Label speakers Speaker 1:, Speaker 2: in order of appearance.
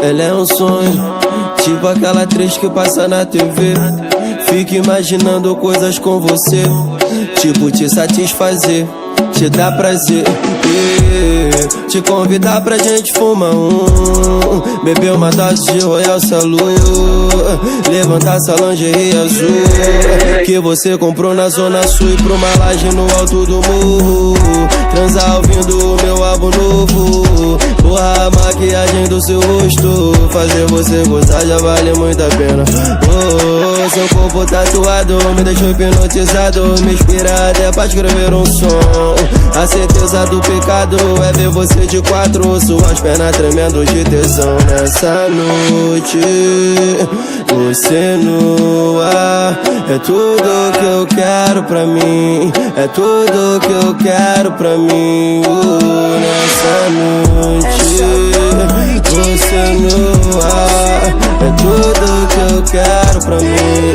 Speaker 1: Ela é um sonho, tipo aquela atriz que passa na TV. Fico imaginando coisas com você, tipo te satisfazer, te dar prazer, te convidar pra gente fumar beber uma dose de Royal Salu, levantar essa lingerie azul que você comprou na Zona Sul e pra uma laje no alto do morro, transar ouvindo o meu álbum novo, borrar a maquiagem do seu rosto, fazer você gostar já vale muito a pena. Oh, seu corpo tatuado me deixou hipnotizado, me inspira até pra escrever um som. A certeza do pecado é ver você de quatro, suas pernas tremendo de tesão. Nessa noite, você nua, é tudo que eu quero pra mim, é tudo que eu quero pra mim. Nessa noite, você nua, é tudo que eu quero pra mim.